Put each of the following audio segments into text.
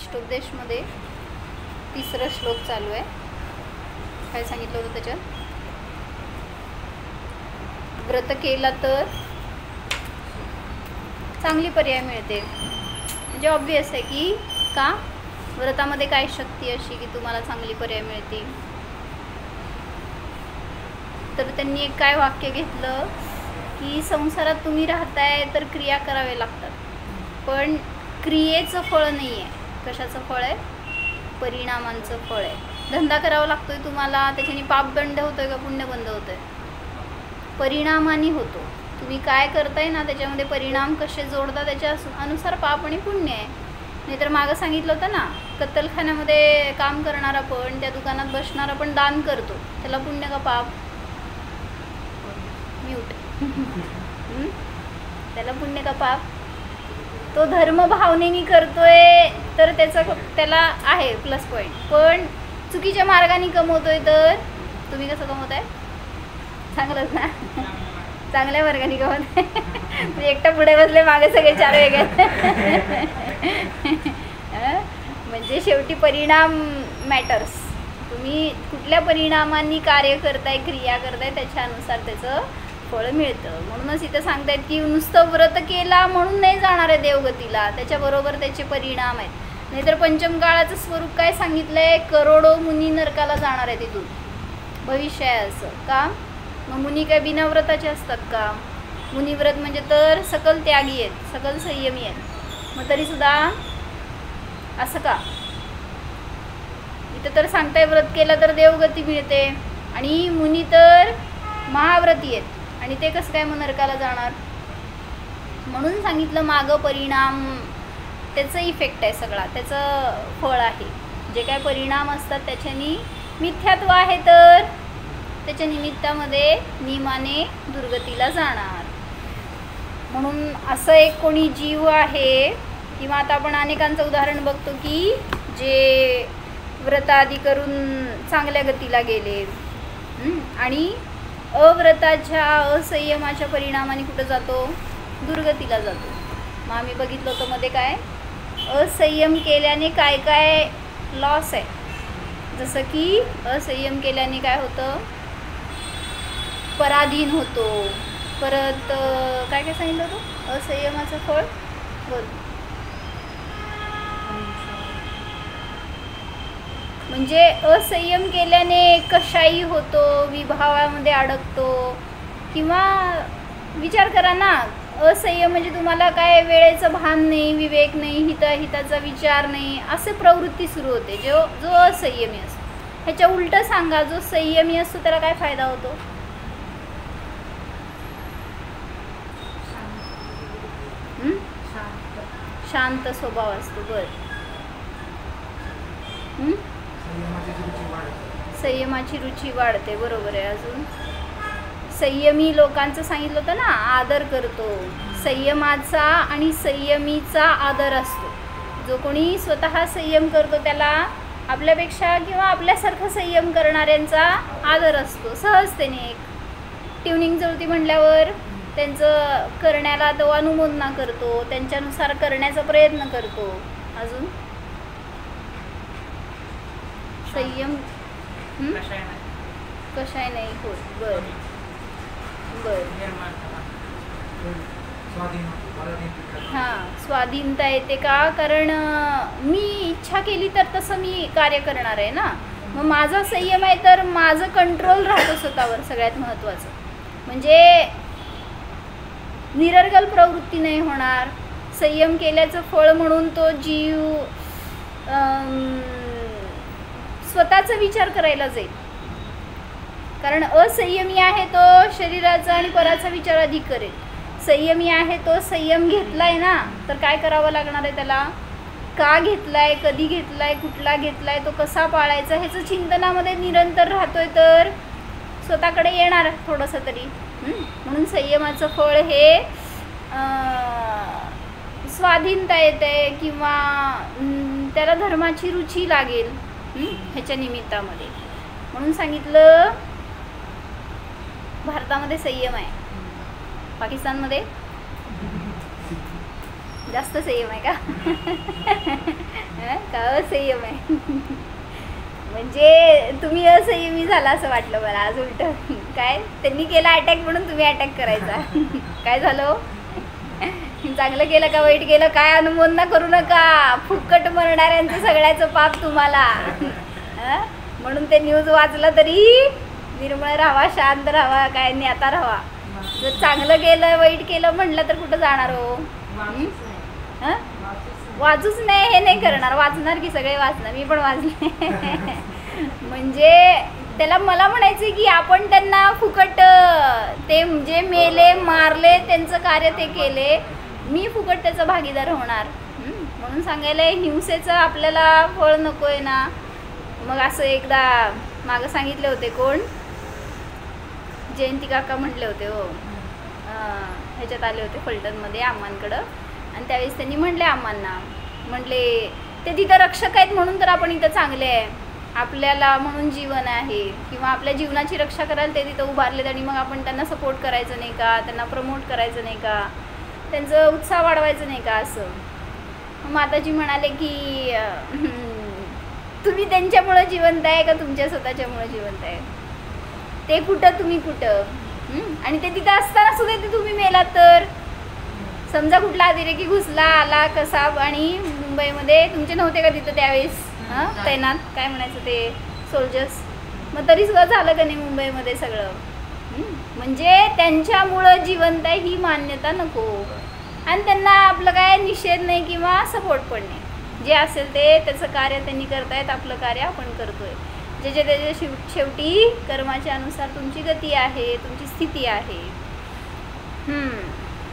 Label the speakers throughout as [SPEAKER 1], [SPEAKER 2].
[SPEAKER 1] इष्टोपदेशमध्ये 3रा श्लोक चालू आहे. काय सांगितलं होतं त्याच्यात? व्रत केला तर चांगली पर्याय मिळते. म्हणजे ऑब्वियस आहे की का व्रतामध्ये काय शक्ती अशी की तुम्हाला चांगली पर्याय मिळते. तर त्यांनी एक काय वाक्य घेतलं की संसारात तुम्ही राहताय तर क्रिया करावे लागतात, पण क्रियेचं फळ नाही आहे. कशाचं फळ आहे? परिणामांचं फळ आहे. धंदा करावा लागतोय तुम्हाला, त्याच्याने पापदंड होतोय का पुण्यबंध होतोय? परिणामाने होतो. तुम्ही काय करताय ना त्याच्यामध्ये परिणाम कसे जोडता त्याच्या अनुसार पाप आणि पुण्य आहे. नाहीतर मागं सांगितलं होतं ना, कत्तलखान्यामध्ये काम करणारा पण, त्या दुकानात बसणारा पण दान करतो, त्याला पुण्य का पाप? म्यूट. त्याला पुण्य का पाप? तो धर्म भावनेने करतोय तर त्याला आहे प्लस पॉईंट, पण चुकीच्या मार्गाने कमवतोय तर तुम्ही कसं कमवताय? चांगलंच ना, चांगल्या मार्गाने कमवताय. एकटा पुढे बसले, मागे सगळे चार वेगळे. म्हणजे शेवटी परिणाम मॅटर्स. तुम्ही कुठल्या परिणामांनी कार्य करताय, क्रिया करताय, त्याच्यानुसार त्याचं फळ मिळतं. म्हणूनच इथं सांगतायत की नुसतं व्रत केला म्हणून नाही जाणार आहे देवगतीला, त्याच्याबरोबर त्याचे परिणाम आहेत. नाहीतर पंचम काळाचं स्वरूप काय सांगितलंय? करोडो मुनी नरकाला जाणार आहे तिथून, भविष्य आहे असं. का? मग मुनी काय बिनाव्रताचे असतात का? मुनिव्रत म्हणजे तर सकल त्यागी आहेत, सकल संयमी आहेत. मग तरीसुद्धा असं का? इथं तर सांगताय व्रत केलं तर देवगती मिळते, आणि मुनी तर महाव्रती आहेत, आणि ते कसं काय मग नरकाला जाणार? म्हणून सांगितलं मागं परिणाम, त्याचं इफेक्ट आहे सगळा, त्याचं फळ आहे. जे काय परिणाम असतात त्याच्यानी मिथ्यात्व आहे, तर त्याच्या निमित्तामध्ये नियमाने दुर्गतीला जाणार. म्हणून असं एक कोणी जीव आहे, किंवा आता आपण अनेकांचं उदाहरण बघतो की जे व्रतादी करून चांगल्या गतीला गेले, आणि अव्रताच्या असंयमाच्या परिणामाने कुठं जातो? दुर्गतीला जातो. मग आम्ही बघितलं होतं मध्ये काय असंयम केल्याने काय काय लॉस आहे. जसं की असंयम केल्याने काय होतं? पराधीन होतो. परत काय काय सांगितलं होतं असंयमाचं फळ? बोल. म्हणजे असंयम केल्याने कशाही होतो, विभावामध्ये अडकतो. किंवा विचार करा ना, असंयम म्हणजे तुम्हाला काय वेळेचं भान नाही, विवेक नाही, हिताचा विचार नाही, असे प्रवृत्ती सुरू होते जो असंयमी असतो. ह्याच्या उलटं सांगा, जो संयमी असतो त्याला काय फायदा होतो? शांत स्वभाव असतो. बरं. संयमाची रुची वाढते. बरोबर आहे. अजून संयमी लोकांचं सांगितलं होतं ना, आदर करतो. संयमाचा आणि संयमीचा आदर असतो. जो कोणी स्वतः संयम करतो त्याला आपल्यापेक्षा किंवा आपल्यासारखं संयम करणाऱ्यांचा आदर असतो. सहजतेने एक ट्युनिंग जुळती म्हटल्यावर त्यांचं करण्याला तो अनुमोदना करतो, त्यांच्यानुसार करण्याचा प्रयत्न करतो. अजून संयम कशाय नाही होत. बर बर. हां, स्वाधीनता येते का? कारण मी इच्छा केली तर तसं मी कार्य करणार आहे ना. मग माझा संयम आहे तर माझं कंट्रोल राहतो स्वतःवर. सगळ्यात महत्त्वाचं म्हणजे निरर्गल प्रवृत्ती नाही होणार. संयम केल्याचं फळ म्हणून तो जीव स्वतःचा विचार करायला जाईल. कारण असंयमी आहे तो शरीराचा आणि पराचा विचार अधिक करेल. संयमी आहे तो संयम घेतलाय ना, तर काय करावं लागणार आहे त्याला? का घेतलाय, कधी घेतलाय, कुठला घेतलाय, तो कसा पाळायचा, ह्याचं चिंतनामध्ये निरंतर राहतोय तर स्वतःकडे येणार थोडंसं तरी. म्हणून संयमाचं फळ हे स्वाधीनता येते, किंवा त्याला धर्माची रुची लागेल ह्याच्या निमित्तामध्ये. म्हणून सांगितलं भारतामध्ये संयम आहे, पाकिस्तानमध्ये जास्त संयम आहे का? का असंयम आहे. म्हणजे तुम्ही असंयमी झाला असं वाटलं मला आज उलट. काय त्यांनी केला अटॅक म्हणून तुम्ही अटॅक करायचा. काय झालं? चांगलं केलं का वाईट केलं काय अनुमोदना करू नका. फुकट मरणाऱ्यांचं सगळ्याचं पाप तुम्हाला. म्हणून ते न्यूज वाचलं तरी निर्मळ राहावा, शांत राहावा, काय नेता राहावा. जर चांगलं केलं वाईट केलं म्हटलं तर कुठं जाणार हो? वाचूच नाही, हे नाही करणार. वाचणार की सगळे वाचणार, मी पण वाचले. म्हणजे त्याला मला म्हणायचं की आपण त्यांना फुकट ते जे मेले मारले त्यांचं कार्य ते केले, मी फुकट त्याचा भागीदार होणार. म्हणून सांगायला हिंसेचं आपल्याला फळ नको आहे ना. मग असं एकदा मागं सांगितले होते, कोण जयंती काका म्हटले होते हो, ह्याच्यात आले होते फलटणमध्ये अम्मांकडं. आणि त्यावेळेस त्यांनी म्हटले अम्मांना, म्हटले ते तिथं रक्षक आहेत म्हणून तर आपण इथं चांगले आहे, आपल्याला म्हणून जीवन आहे किंवा आपल्या जीवनाची रक्षा करायला ते तिथं उभारलेत आणि मग आपण त्यांना सपोर्ट करायचं नाही का, त्यांना प्रमोट करायचं नाही का, त्यांचं उत्साह वाढवायचं नाही का असं. माताजी म्हणाले की तुम्ही त्यांच्यामुळं जिवंत आहे का तुमच्या स्वतःच्यामुळं जिवंत आहे? ते कुठं तुम्ही कुठं. आणि ते तिथं असताना सुद्धा ते तुम्ही मेलात तर समजा कुठला अतिरेकी घुसला आला कसा आणि मुंबईमध्ये तुमचे नव्हते का तिथं त्यावेळेस तैनात, काय म्हणायचं ते सोल्जर्स, मग तरी सुद्धा झालं का नाही मुंबईमध्ये सगळं. म्हणजे त्यांच्यामुळं जिवंत आहे ही मान्यता नको. आणि त्यांना आपलं काय निषेध नाही किंवा सपोर्ट पण नाही. जे असेल ते त्याचं कार्य त्यांनी करतायत, आपलं कार्य आपण करतोय. ज्याच्या त्याच्या शेवटी कर्माच्या अनुसार तुमची गती आहे, तुमची स्थिती आहे.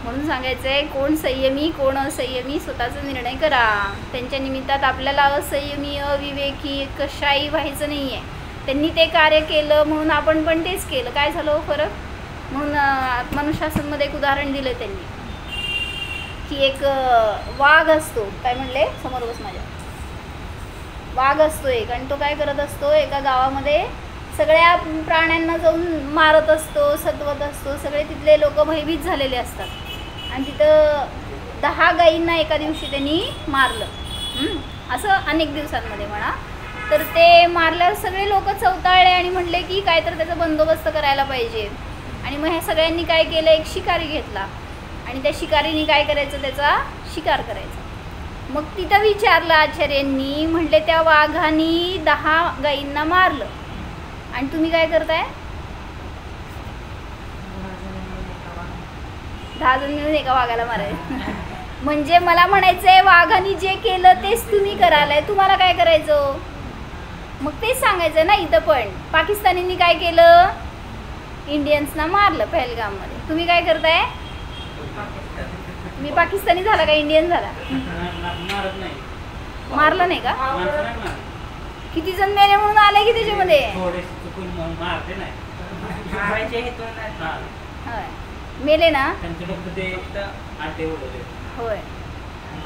[SPEAKER 1] म्हणून सांगायचं आहे, कोण संयमी कोण असंयमी स्वतःचा निर्णय करा. त्यांच्या निमित्तात आपल्याला असंयमी अविवेकी कशाही व्हायचं नाही आहे. त्यांनी ते कार्य केलं म्हणून आपण पण तेच केलं, काय झालं फरक? म्हणून आत्मानुशासनमध्ये एक उदाहरण दिलं त्यांनी की एक वाघ असतो, काय म्हणले समोर बस माझ्या, वाघ असतो एक, आणि तो काय करत असतो, एका गावामध्ये सगळ्या प्राण्यांना जाऊन मारत असतो, सतवत असतो. सगळे तिथले लोक भयभीत झालेले असतात. आणि तिथं 10 गायींना एका दिवशी त्यांनी मारलं. असं अनेक दिवसांमध्ये म्हणा. तर ते मारल्यावर सगळे लोक चवताळले आणि म्हणले की काय तर त्याचा बंदोबस्त करायला पाहिजे. आणि मग ह्या सगळ्यांनी काय केलं, एक शिकारी घेतला आणि त्या शिकारीने काय करायचं, त्याचा शिकार करायचा. मग तिथं विचारलं आचार्यांनी, म्हटले त्या वाघाने 10 गायींना मारलं आणि तुम्ही काय करताय? 10 जण मिळून एका वाघाला मारायचं. म्हणजे मला म्हणायचंय वाघाने जे केलं तेच तुम्ही करायलाय, तुम्हाला काय करायचं? मग तेच सांगायचं ना. इथं पण पाकिस्तानींनी काय केलं, इंडियन्सना मारलं पहलगाममध्ये. तुम्ही काय करताय? मी पाकिस्तानी झाला का इंडियन झाला? मारलं नाही का? किती जण मेले म्हणून आले की त्याच्यामध्ये? मेले ना. होय,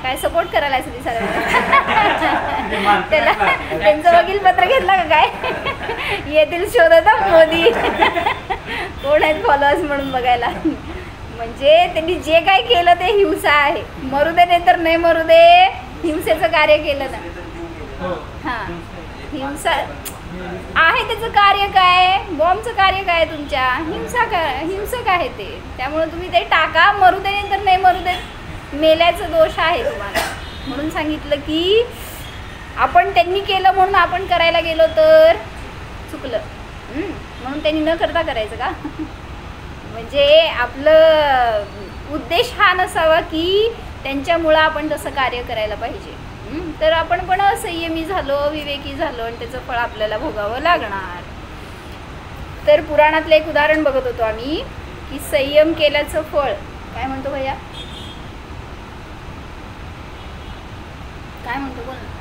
[SPEAKER 1] काय सपोर्ट करायला सगळी सगळ्यांना. त्याला त्यांचं वकील पत्र घेतलं का काय? येथील शोधत मोदी कोण आहेत फॉलोअर्स म्हणून बघायला. म्हणजे त्यांनी जे काय केलं ते हिंसा आहे. मरू दे नाही तर नाही मरू दे, हिंसेचं कार्य केलं ना. हां, हिंसा आहे. त्याचं कार्य काय, बॉम्बचं कार्य काय, तुमच्या हिंसक आहे ते. त्यामुळे तुम्ही ते टाका, मरू दे नाही तर नाही मरू दे, मेल्याचं दोष आहे तुम्हाला. म्हणून सांगितलं की आपण त्यांनी केलं म्हणून आपण करायला गेलो तर चुकलं. म्हणून त्यांनी न करता करायचं का? म्हणजे आपलं उद्देश हा नसावा की त्यांच्यामुळं आपण तसं कार्य करायला पाहिजे. तर आपण पण संयमी झालो, विवेकी झालो आणि त्याचं फळ आपल्याला भोगावं लागणार. तर पुराणातलं एक उदाहरण बघत होतो आम्ही की संयम केल्याचं फळ काय म्हणतो भैया, काय म्हणतो बोल ना.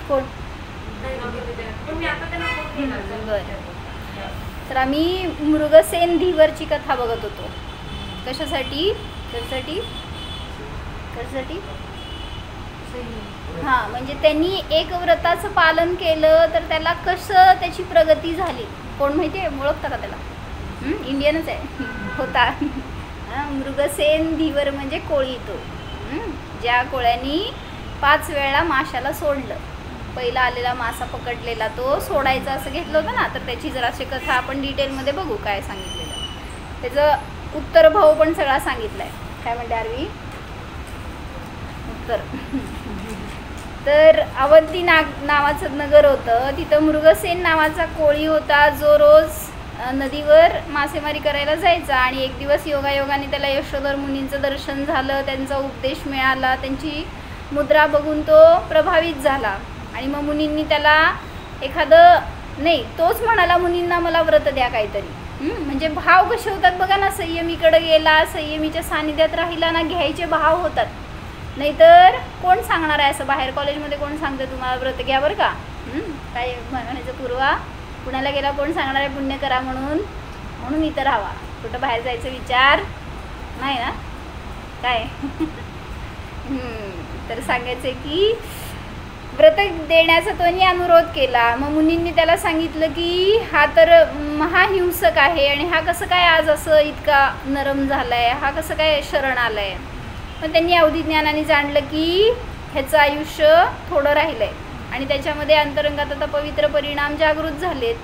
[SPEAKER 1] कोण? तर आम्ही मृगसेन धीवरची कथा बघत होतो. कशासाठी? हां, म्हणजे त्यांनी एक व्रताचं पालन केलं तर त्याला कसं त्याची प्रगती झाली कोण माहिती आहे, ओळखता का त्याला? इंडियनच आहे होता. मृगसेन धीवर म्हणजे कोळी तो, ज्या कोळ्यांनी 5 वेळा माशाला सोडलं. पहिला आलेला मासा पकडलेला तो सोडायचा असं घेतलं होतं ना, तर त्याची जराशी कथा आपण डिटेलमध्ये बघू काय सांगितलेलं. त्याचं उत्तर भाव पण सगळा सांगितला आहे. काय म्हणते आरवी? उत्तर तर अवंती नावाचं नगर होतं. तिथं मृगसेन नावाचा कोळी होता, जो रोज नदीवर मासेमारी करायला जायचा. आणि एक दिवस योगायोगाने त्याला यशोधर मुनींचं दर्शन झालं, त्यांचा उपदेश मिळाला. त्यांची मुद्रा बघून तो प्रभावित झाला. आणि मग मुनींनी त्याला तोच म्हणाला मुनींना, मला व्रत द्या काहीतरी. म्हणजे भाव कसे होतात बघा ना, संयमीकडे गेला, संयमीच्या सानिध्यात राहिला ना, घ्यायचे भाव होतात. नाहीतर कोण सांगणार आहे असं बाहेर कॉलेजमध्ये, कोण सांगतं तुम्हाला व्रत घ्या बरं का? काय म्हणायचं पूर्वा, पुण्याला गेला कोण सांगणार आहे पुण्य करा म्हणून इथं राहावा, कुठं बाहेर जायचा विचार नाही ना काय? तर सांगायचं की व्रत देण्याचा तोनी अनुरोध केला. मग मुनींनी त्याला सांगितलं की हा तर महाहिंसक आहे, आणि हा कसं काय आज असं इतका नरम झालाय, हा कसं काय शरण आलाय. पण त्यांनी अवधी ज्ञानाने जाणलं की ह्याचं आयुष्य थोडं राहिलंय आणि त्याच्यामध्ये अंतरंगात आता पवित्र परिणाम जागृत झालेत.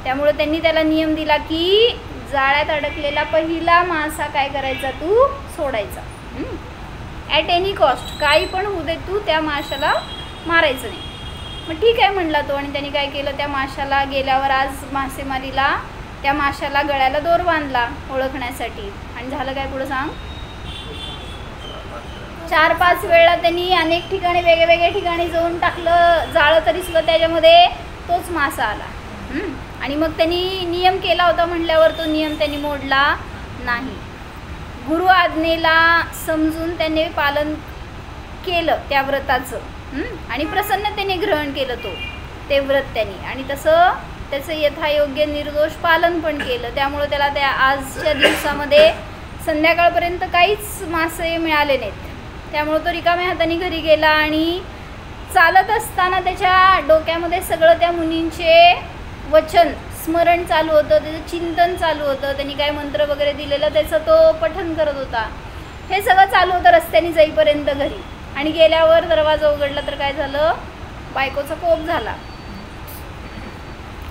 [SPEAKER 1] त्यामुळे त्यांनी त्याला नियम दिला की जाळ्यात अडकलेला पहिला मासा काय करायचा, तू सोडायचा. ॲट एनी कॉस्ट, काही पण होऊ दे, तू त्या माशाला मारायचं नाही. मग ठीक आहे म्हणला तो. आणि त्यांनी काय केलं, त्या माशाला गेल्यावर आज मासेमारीला त्या माशाला गळ्याला दोर बांधला ओळखण्यासाठी. आणि झालं काय पुढं सांग. 4-5 वेळा त्यांनी अनेक ठिकाणी वेगवेगळ्या ठिकाणी जाऊन टाकलं जाळं, तरी सुद्धा त्याच्यामध्ये तोच मासा आला. आणि मग त्यांनी नियम केला होता म्हटल्यावर तो नियम त्यांनी मोडला नाही. गुरु आज्ञेला समजून त्याने पालन केलं त्या व्रताचं, आणि प्रसन्नतेने ग्रहण केलं ते व्रत त्यांनी. आणि तसं त्याचं यथायोग्य निर्दोष पालन पण केलं. त्यामुळं त्याला त्या आजच्या दिवसामध्ये संध्याकाळपर्यंत काहीच मासे मिळाले नाहीत. त्यामुळं तो रिकाम्या हाताने घरी गेला. आणि चालत असताना त्याच्या डोक्यामध्ये सगळं त्या मुनींचे वचन स्मरण चालू होतं, त्याचं चिंतन चालू होतं. त्यांनी काय मंत्र वगैरे दिलेलं त्याचं तो पठण करत होता. हे सगळं चालू होतं रस्त्याने जाईपर्यंत घरी. आणि गेल्यावर दरवाजा उघडला तर काय झालं, बायकोचा कोप झाला.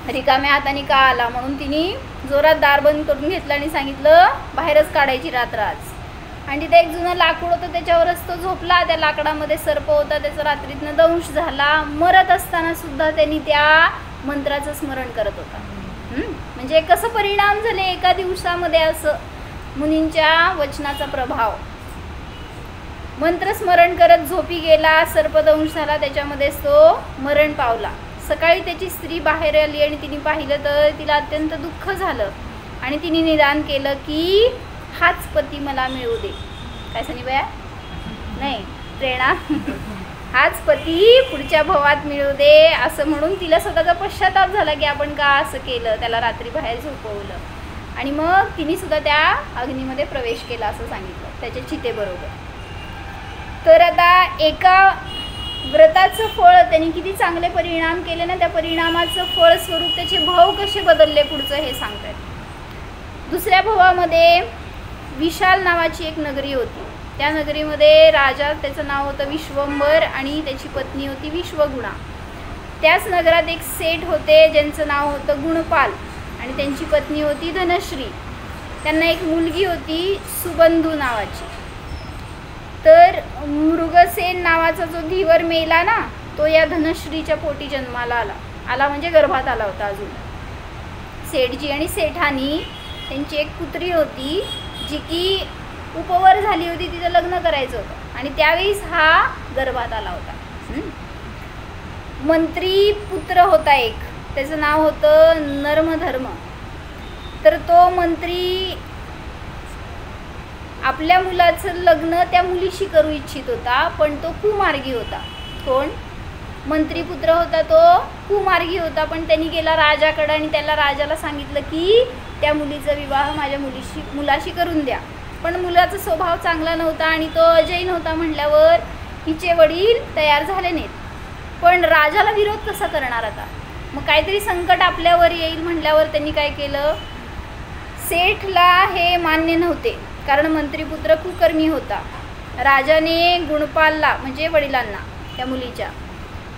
[SPEAKER 1] रिकाम्या हाताने का आला म्हणून तिने जोरात दार बंद करून घेतलं आणि सांगितलं बाहेरच काढायची रात्र आज. आणि तिथे एक जुनं लाकूड होतं, त्याच्यावरच तो झोपला. त्या लाकडामध्ये सर्प होता, त्याचा रात्रीतनं दंश झाला. मरत असताना सुद्धा त्यांनी त्या मंत्राचं स्मरण करत होता. म्हणजे कसं परिणाम झाले एका दिवसामध्ये, असं मुनींच्या वचनाचा प्रभाव. मंत्र स्मरण करत झोपी गेला, सर्पदंश झाला, त्याच्यामध्येच तो मरण पावला. सकाळी त्याची स्त्री बाहेर आली आणि तिने पाहिलं तर तिला अत्यंत दुःख झालं. आणि तिने निदान केलं की हाच पती मला मिळू दे. काय सनी बया नाही प्रेरणा, हाच पती पुढच्या भवात मिळू दे असं म्हणून तिला स्वतःचा पश्चाताप झाला की आपण का असं केलं, त्याला रात्री बाहेर झोपवलं. आणि मग तिने सुद्धा त्या अग्नीमध्ये प्रवेश केला असं सांगितलं त्याच्या चितेबरोबर. तर आता एका व्रताचं फळ त्यांनी किती चांगले परिणाम केले ना, त्या परिणामाचं फळ स्वरूप त्याचे भाव कसे बदलले पुढचं हे सांगतात. दुसऱ्या भवामध्ये विशाल नावाची एक नगरी होती. त्या नगरीमध्ये राजा, त्याचं नाव होतं विश्वंभर आणि त्याची पत्नी होती विश्वगुणा. त्याच नगरात एक सेठ होते ज्यांचं नाव होतं गुणपाल आणि त्यांची पत्नी होती धनश्री. त्यांना एक मुलगी होती सुबंधू नावाची. तर मृगसेन नावाचा जो धीवर मेला ना, तो या धनश्रीच्या पोटी जन्माला आला म्हणजे गर्भात आला होता. अजून सेठजी आणि सेठानी त्यांची एक पुत्री होती जी की उपवर झाली होती, तिचं लग्न करायचं होतं आणि त्यावेळेस हा गर्भात आला होता. मंत्री पुत्र होता एक, त्याचं नाव होतं नर्मधर्म. तर तो मंत्री आपल्या मुलाचं लग्न त्या मुलीशी करू इच्छित होता, पण तो कुमार्गी होता. कोण? मंत्रीपुत्र होता तो कुमार्गी होता. पण त्यांनी गेला राजाकडे आणि त्याला राजाला सांगितलं की त्या मुलीचा विवाह माझ्या मुलाशी करून द्या. पण मुलाचा स्वभाव चांगला नव्हता आणि तो अजैन होता म्हटल्यावर हिचे वडील तयार झाले नाहीत. पण राजाला विरोध कसा करणार आता? मग काहीतरी संकट आपल्यावर येईल म्हटल्यावर त्यांनी काय केलं, सेठला हे मान्य नव्हते कारण मंत्रीपुत्र कुकर्मी होता. राजाने गुणपालला म्हणजे वडिलांना त्या मुलीच्या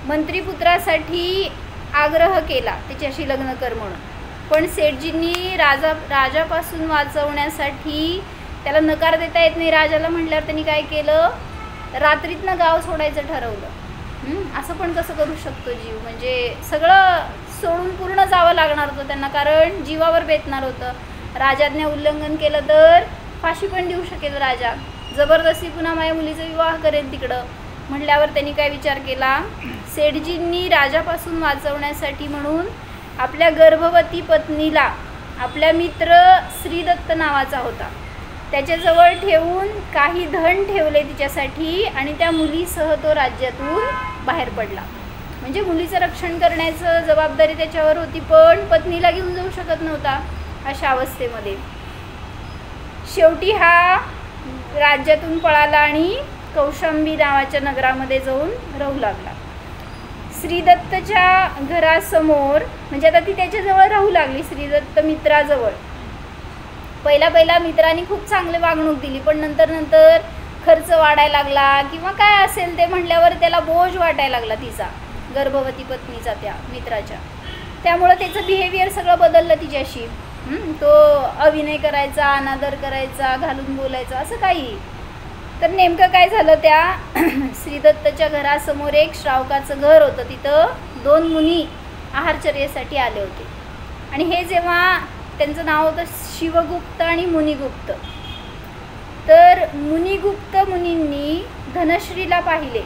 [SPEAKER 1] मंत्रीपुत्रासाठी आग्रह केला त्याच्याशी लग्न कर म्हणून. पण सेठजींनी राजापासून वाचवण्यासाठी त्याला नकार देता येत नाही राजाला म्हटल्यावर त्यांनी काय केलं, रात्रीतनं गाव सोडायचं ठरवलं. असं पण कसं करू शकतो जीव, म्हणजे सगळं सोडून पूर्ण जावं लागणार होतं त्यांना कारण जीवावर बेतणार होतं. राजाज्ञा उल्लंघन केलं तर फाशी पण देऊ शकेल राजा, जबरदस्ती पुन्हा माझ्या मुलीचा विवाह करेल तिकडं म्हटल्यावर त्यांनी काय विचार केला, सेठजींनी राजापासून वाचवण्यासाठी म्हणून आपल्या गर्भवती पत्नीला आपल्या मित्र श्रीदत्त नावाचा होता त्याच्याजवळ ठेवून काही धन ठेवले तिच्यासाठी आणि त्या मुलीसह तो राज्यातून बाहेर पडला. म्हणजे मुलीचं रक्षण करण्याचं जबाबदारी त्याच्यावर होती पण पत्नीला घेऊन जाऊ शकत नव्हता अशा अवस्थेमध्ये. शेवटी हा राज्यातून पळाला आणि कौशांबी नावाच्या नगरामध्ये जाऊन राहू लागला. श्रीदत्तच्या घरासमोर म्हणजे आता ती त्याच्याजवळ राहू लागली श्रीदत्त मित्राजवळ. पहिला मित्रांनी खूप चांगले वागणूक दिली पण नंतर खर्च वाढायला लागला किंवा काय असेल ते म्हटल्यावर त्याला बोज वाटायला लागला तिचा, गर्भवती पत्नीचा त्या मित्राच्या. त्यामुळं त्याचं बिहेवियर सगळं बदललं तिच्याशी. तो अभिनय करायचा, अनादर करायचा, घालून बोलायचा असं काही. तर नेमकं काय झालं, त्या श्रीदत्तच्या घरासमोर एक श्रावकाचं घर होतं, तिथं 2 मुनी आहारचर्येसाठी आले होते. आणि हे जेव्हा त्यांचं नाव होतं शिवगुप्त आणि मुनिगुप्त. तर मुनिगुप्त मुनींनी धनश्रीला पाहिले,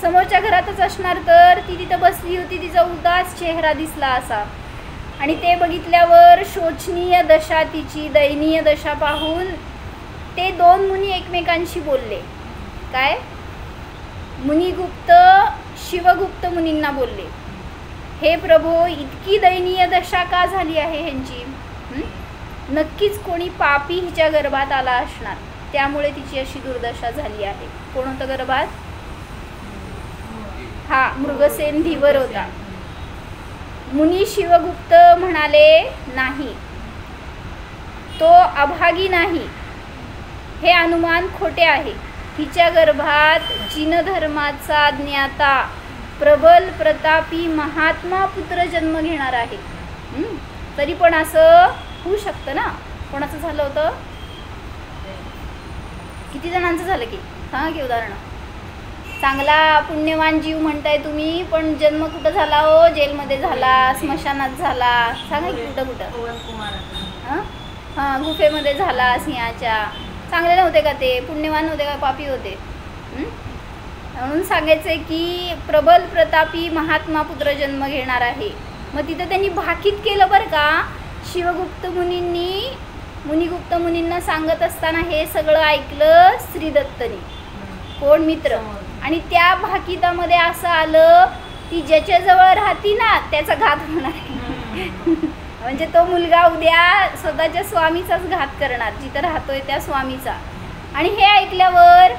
[SPEAKER 1] समोरच्या घरातच असणार तर ती तिथं बसली होती, तिचा उदास चेहरा दिसला असा. आणि ते बघितल्यावर शोचनीय दशा तिची दयनीय दशा पाहून ते 2 मुनी एकमेकांशी बोलले. काय, मुनिगुप्त शिवगुप्त मुनींना बोलले, हे प्रभो इतकी दयनीय दशा का झाली आहे ह्यांची, नक्कीच कोणी पापी हिच्या गर्भात आला असणार त्यामुळे तिची अशी दुर्दशा झाली आहे. कोण होतं गर्भात, हा मृगसेन धीवर होता. मुनी शिवगुप्त म्हणाले, नाही तो अभागी नाही, हे अनुमान खोटे आहे. हिच्या गर्भात जिनधर्माचा ज्ञाता प्रबल प्रतापी महात्मा पुत्र जन्म घेणार आहे. तरी पण असं होऊ शकतं ना. कोणाचं झालं होतं, किती जणांचं झालं की सांगा की उदाहरण. चांगला पुण्यवान जीव म्हणताय तुम्ही पण जन्म कुठं झाला हो, जेलमध्ये झाला, स्मशानात झाला, सांगा की कुठं हां गुफेमध्ये झाला सिंहाच्या. चांगले नव्हते का ते, पुण्यवान नव्हते का, पापी होते. म्हणून सांगायचं आहे की प्रबल प्रतापी महात्मा पुत्र जन्म घेणार आहे. मग तिथं त्यांनी भाकीत केलं बरं का. शिवगुप्त मुनींनी मुनिगुप्त मुनींना सांगत असताना हे सगळं ऐकलं श्रीदत्तनी, कोण मित्र. आणि त्या भाकितामध्ये असं आलं की ज्याच्याजवळ राहती ना त्याचा घात होणार आहे. म्हणजे तो मुलगा उद्या स्वतःच्या स्वामीचाच घात करणार, जिथं राहतोय त्या स्वामीचा. आणि हे ऐकल्यावर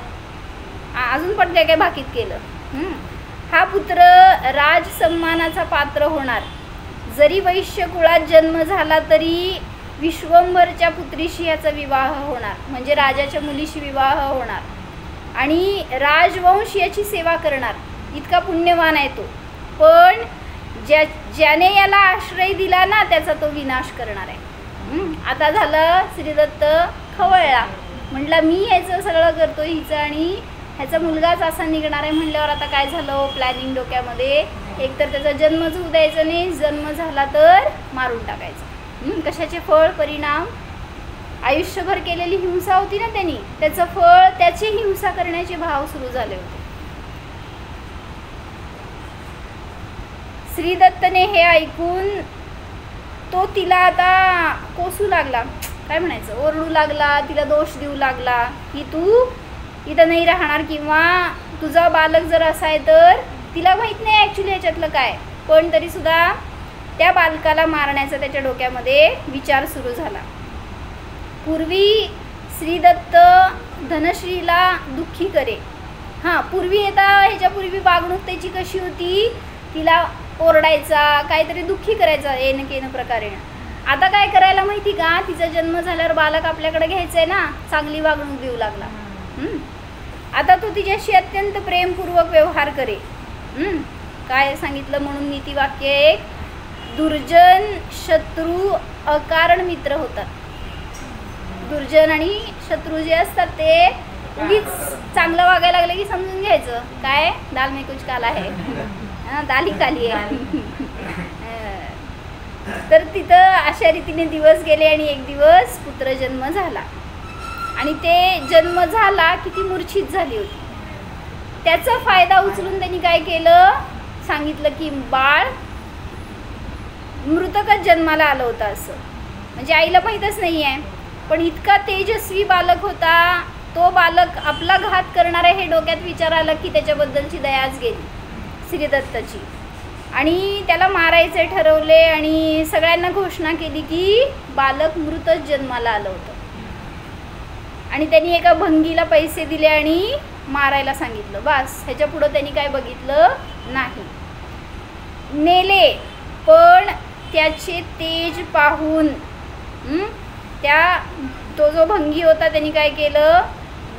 [SPEAKER 1] अजून पण काय काय भाकीत केलं, हा पुत्र राज सन्मानाचा पात्र होणार, जरी वैश्य कुळात जन्म झाला तरी विश्वंभरच्या पुत्रीशी याचा विवाह होणार, म्हणजे राजाच्या मुलीशी विवाह होणार आणि राजवंश याची सेवा करणार, इतका पुण्यवान आहे तो. पण ज्याने याला आश्रय दिला ना त्याचा तो विनाश करणार आहे. आता झालं श्रीदत्त खवळला, म्हटलं मी ह्याचं सगळं करतो हिचं आणि ह्याचा मुलगाच असा निघणार आहे म्हटल्यावर आता काय झालं प्लॅनिंग डोक्यामध्ये, एकतर त्याचा जन्मच होऊ द्यायचा नाही, जन्म झाला तर मारून टाकायचं. कशाचे फळ परिणाम, आयुष्यभर केलेली हिंसा होती ना त्यांनी, त्याचं फळ त्याची हिंसा करण्याचे भाव सुरू झाले होते. श्रीदत्तने हे ऐकून तो तिला आता कोसू लागला, काय म्हणायचं, ओरडू लागला, तिला दोष देऊ लागला की तू इथं नाही राहणार किंवा तुझा बालक जर असाय तर. तिला माहीत नाही ॲक्च्युली ह्याच्यातलं काय, पण तरीसुद्धा त्या बालकाला मारण्याचा त्याच्या डोक्यामध्ये विचार सुरू झाला. पूर्वी श्रीदत्त धनश्रीला दुःखी करे. हां पूर्वी येता ह्याच्यापूर्वी वागणूक त्याची कशी होती, तिला ओरडायचा, काहीतरी दुःखी करायचा येणं केनं प्रकारे. आता काय करायला माहिती का, तिचा जन्म झाल्यावर बालक आपल्याकडे घ्यायचंय ना, चांगली वागणूक देऊ लागला. आता तो तिच्याशी अत्यंत प्रेमपूर्वक व्यवहार करे. काय सांगितलं म्हणून नीतिवाक्य एक, दुर्जन शत्रू अकारण मित्र होतात. दुर्जन आणि शत्रू जे असतात ते उगीच चांगलं वागायला लागले की समजून घ्यायचं, काय दाल में कुछ काला है, दाल ही काली आहे. तर तिथं अशा रीतीने दिवस गेले आणि एक दिवस पुत्र जन्म झाला. आणि ते जन्म झाला की ती मूर्छित झाली होती. त्याचा फायदा उचलून त्यांनी काय केलं, सांगितलं की बाळ मृतकच जन्माला आलं होतं असं. म्हणजे आईला माहीतच नाही आहे, पण इतका तेजस्वी बालक होता तो बालक आपला घात करणार आहे हे डोक्यात विचार आला की त्याच्याबद्दलची दयाच गेली श्रीदत्तची. आणि त्याला मारायचे ठरवले आणि सगळ्यांना घोषणा केली की बालक मृतच जन्माला आलं होतं. आणि त्यांनी एका भंगीला पैसे दिले आणि मारायला सांगितलं. बस ह्याच्या पुढं त्यांनी काय बघितलं नाही. नेले, पण त्याचे तेज पाहून तो जो भंगी होता त्यांनी काय केलं,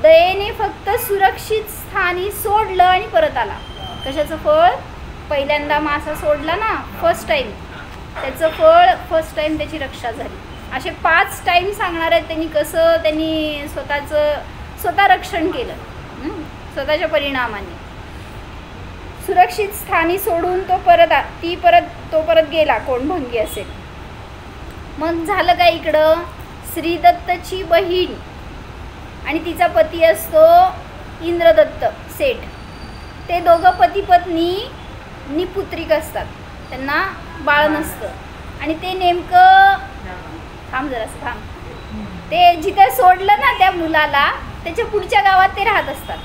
[SPEAKER 1] दयेने फक्त सुरक्षित स्थानी सोडलं आणि परत आला. कशाचं फळ, पहिल्यांदा मासा सोडला ना फर्स्ट टाईम, त्याचं फळ फर्स्ट टाईम त्याची रक्षा झाली. असे 5 टाईम सांगणार आहेत त्यांनी कसं त्यांनी स्वतः रक्षण केलं स्वतःच्या परिणामाने. सुरक्षित स्थानी सोडून तो परत गेला, कोण भंगी असेल. मग झालं काय, इकडं श्रीदत्तची बहीण आणि तिचा पती असतो इंद्रदत्त सेठ. ते दोघं पती पत्नी निपुत्रिक असतात, त्यांना बाळ नसतं. आणि ते नेमकं थांब, ते जिथे सोडलं ना त्या मुलाला त्याच्या पुढच्या गावात ते राहत असतात.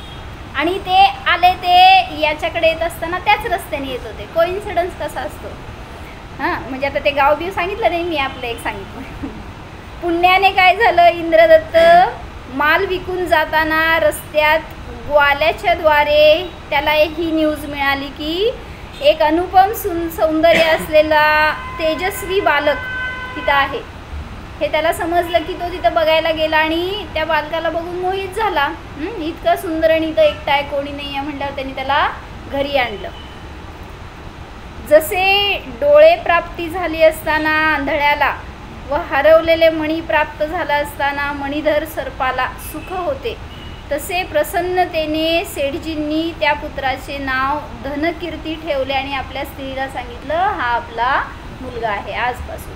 [SPEAKER 1] आणि ते आले, ते याच्याकडे येत असताना त्याच रस्त्याने येत होते. कोइन्सिडन्स कसा असतो. म्हणजे आता ते गाव बिव सांगितलं नाही मी, आपलं एक सांगितलं. पुण्याने काय झालं, इंद्रदत्त माल विकून जाताना रस्त्यात ग्वाल्याच्या द्वारे त्याला ही न्यूज मिळाली की एक अनुपम सौंदर्य असलेला तेजस्वी बालक तिथं आहे. हे त्याला समजलं की तो तिथं बघायला गेला आणि त्या बालकाला बघून मोहित झाला. इतकं सुंदर आणि इथं एकटा आहे, कोणी नाही आहे म्हटल्यावर त्यांनी त्याला घरी आणलं. जसे डोळे प्राप्ती झाली असताना आंधळ्याला व हरवलेले मणी प्राप्त झाला असताना मणिधर सर्पाला सुख होते, तसे प्रसन्नतेने सेठजींनी त्या पुत्राचे नाव धनकीर्ती ठेवले आणि आपल्या स्त्रीला सांगितलं हा आपला मुलगा आहे आजपासून.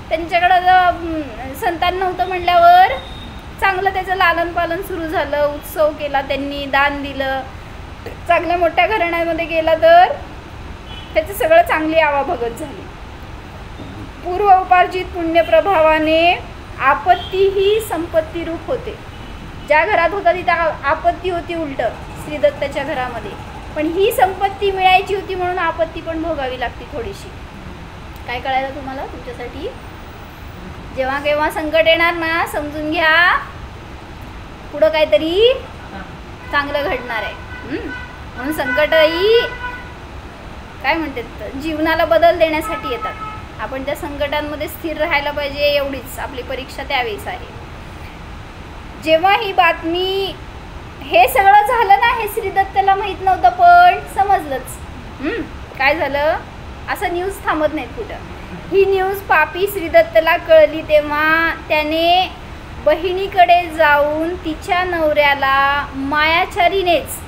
[SPEAKER 1] त्यांच्याकडं संतान नव्हतं म्हटल्यावर चांगलं त्याचं लालन पालन सुरू झालं. उत्सव केला त्यांनी, दान दिलं. चांगल्या मोठ्या घराण्यामध्ये गेला तर त्याचं सगळं चांगली आवाभगत झाली. पूर्व उपार्जित पुण्यप्रभावाने आपत्ती ही संपत्ती रूप होते. ज्या घरात होता तिथं आपत्ती होती उलट श्रीदत्ताच्या घरामध्ये, पण ही संपत्ती मिळायची होती म्हणून आपत्ती पण भोगावी लागती थोडीशी. काय कळायला तुम्हाला तुमच्यासाठी, जेव्हा केव्हा संकट येणार ना समजून घ्या पुढं काहीतरी चांगलं घडणार आहे. म्हणून संकटही काय म्हणतात जीवनाला बदल देण्यासाठी येतात. आपण त्या संकटांमध्ये स्थिर राहायला पाहिजे, एवढीच आपली परीक्षा त्यावेळेस आहे. जेव्हा ही बातमी, हे सगळं झालं ना, हे श्रीदत्तला माहीत नव्हतं पण समजलंच. काय झालं, असं न्यूज थांबत नाहीत कुठं. ही न्यूज पापी श्रीदत्तला कळली तेव्हा त्याने बहिणीकडे जाऊन तिच्या नवऱ्याला मायाचारीनेच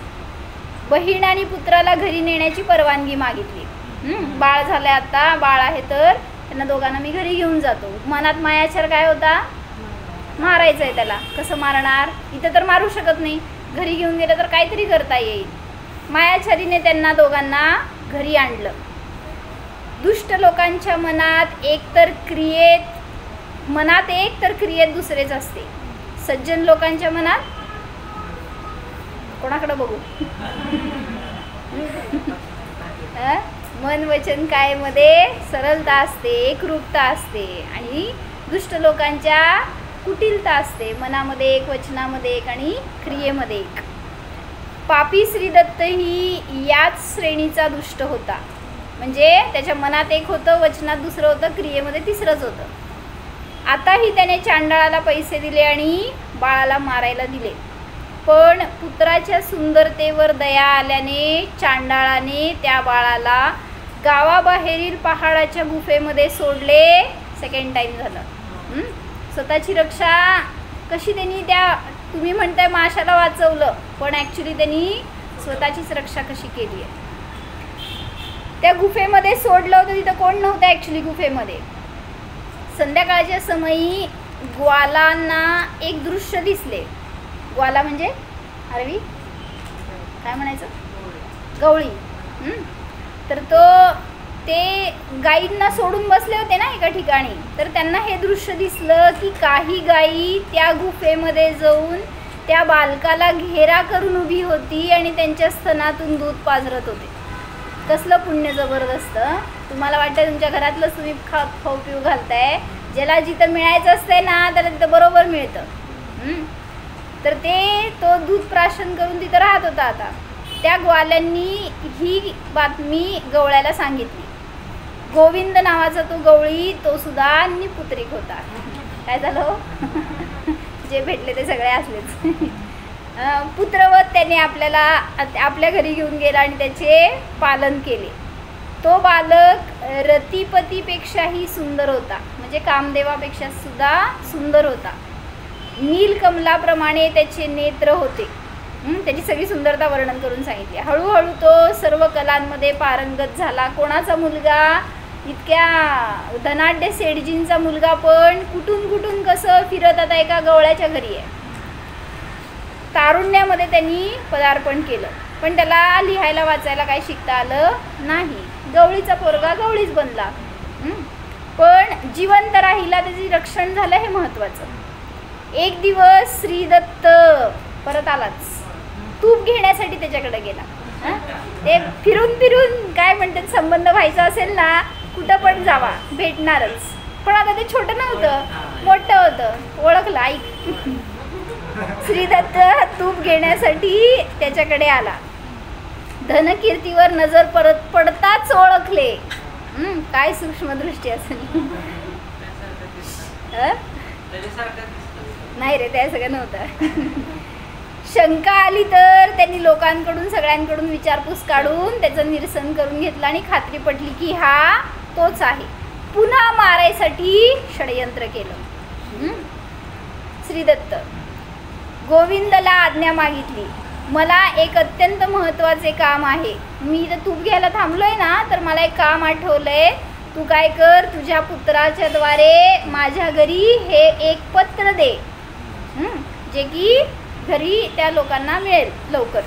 [SPEAKER 1] बहीण आणि पुत्राला घरी नेण्याची परवानगी मागितली. बाळ झालं, आता बाळ आहे तर त्यांना दोघांना मी घरी घेऊन जातो. मनात मायाचार काय होता, मारायचं आहे त्याला. कसं मारणार, इथं तर मारू शकत नाही, घरी घेऊन गेलं तर काहीतरी करता येईल. मायाचारीने त्यांना दोघांना घरी आणलं. दुष्ट लोकांच्या मनात एक तर क्रियेत दुसरेच असते. सज्जन लोकांच्या मनात कोणाकडे बघू मन वचन काय मध्ये सरलता असते, एकरूपता असते. आणि दुष्ट लोकांच्या कुटिलता असते, मनामध्ये एक, वचनामध्ये एक आणि क्रियेमध्ये एक. पापी श्रीदत्त ही याच श्रेणीचा दुष्ट होता. म्हणजे त्याच्या मनात एक होतं, वचनात दुसरं होतं, क्रियेमध्ये तिसरंच होतं. आताही त्याने चांडाळाला पैसे दिले आणि बाळाला मारायला दिले. पण पुत्राच्या सुंदरतेवर दया आल्याने चांडाळाने त्या बाळाला गावाबाहेरील पहाडाच्या गुफेमध्ये सोडले. सेकंड टाइम झालं. स्वतःची रक्षा कशी त्यांनी त्या, तुम्ही म्हणताय माशाला वाचवलं, पण ॲक्च्युली त्यांनी स्वतःचीच रक्षा कशी केली आहे. त्या गुफेमध्ये सोडलं होतं. तिथं कोण नव्हतं ॲक्च्युली गुफेमध्ये. संध्याकाळच्या समयी ग्वालांना एक दृश्य दिसले. ग्वाला म्हणजे आरवी काय म्हणायचं, गवळी. तर ते गायींना सोडून बसले होते ना एका ठिकाणी. तर त्यांना हे दृश्य दिसलं की काही गायी त्या गुफेमध्ये जाऊन त्या बालकाला घेरा करून उभी होती आणि त्यांच्या स्तनातून दूध पाजरत होते. कसलं पुण्य जबरदस्त. तुम्हाला वाटतं तुमच्या घरातलंच तुम्ही खाऊ पिऊ घालताय. ज्याला जिथं मिळायचं असतंय ना त्याला तिथं बरोबर मिळतं. तर तो दूध प्राशन करून तिथं राहत होता. आता त्या ग्वाल्यांनी ही बातमी गवळ्याला सांगितली. गोविंद नावाचा तो गवळी, तो सुद्धा निपुत्रिक होता. काय झालं, जे भेटले ते सगळे असलेच. पुत्रवत त्याने आपल्या घरी घेऊन गेला आणि त्याचे पालन केले. तो बालक रतिपतीपेक्षाही सुंदर होता, म्हणजे कामदेवापेक्षा सुद्धा सुंदर होता. नीलकमलाप्रमाणे त्याचे नेत्र होते. त्याची सगळी सुंदरता वर्णन करून सांगितली. हळूहळू तो सर्व कलांमध्ये पारंगत झाला. कोणाचा मुलगा, इतक्या धनाढ्य सेठजींचा मुलगा, पण कुठून कसं फिरत आता एका गवळ्याच्या घरी आहे. तारुण्यामध्ये त्यांनी पदार्पण केलं, पण त्याला लिहायला वाचायला काही शिकता आलं नाही. गवळीचा पोरगा गवळीच बनला. पण जिवंत राहिला, त्याचे रक्षण झालं हे महत्त्वाचं. एक दिवस श्रीदत्त परत आलाच. तूप घेण्यासाठी त्याच्याकडे गेला. ते फिरून काय म्हणतात, संबंध व्हायचा असेल ना कुठं पण जावा, भेटणारच. पण आता ते छोटं नव्हतं, मोठं होतं. ओळखलं, ऐक. श्रीदत्त तूप घेण्यासाठी त्याच्याकडे आला. धनकीर्तीवर नजर पडताच ओळखले. काय सूक्ष्मदृष्टी असेल. नाही रे, त्या सगळं नव्हतं. शंका आली तर त्यांनी लोकांकडून सगळ्यांकडून विचारपूस काढून त्याचं निरसन करून घेतलं आणि खात्री पटली की हा तोच आहे. पुन्हा मारायसाठी षडयंत्र केलं. श्रीदत्त गोविंदला आज्ञा मागितली. मला एक अत्यंत महत्त्वाचे काम आहे. मी इथं तूप घ्यायला थांबलोय ना, तर मला एक काम आठवलंय. तू काय कर, तुझ्या पुत्राच्या द्वारे माझ्या घरी हे एक पत्र दे, जे की घरी त्या लोकांना मिळेल लवकर.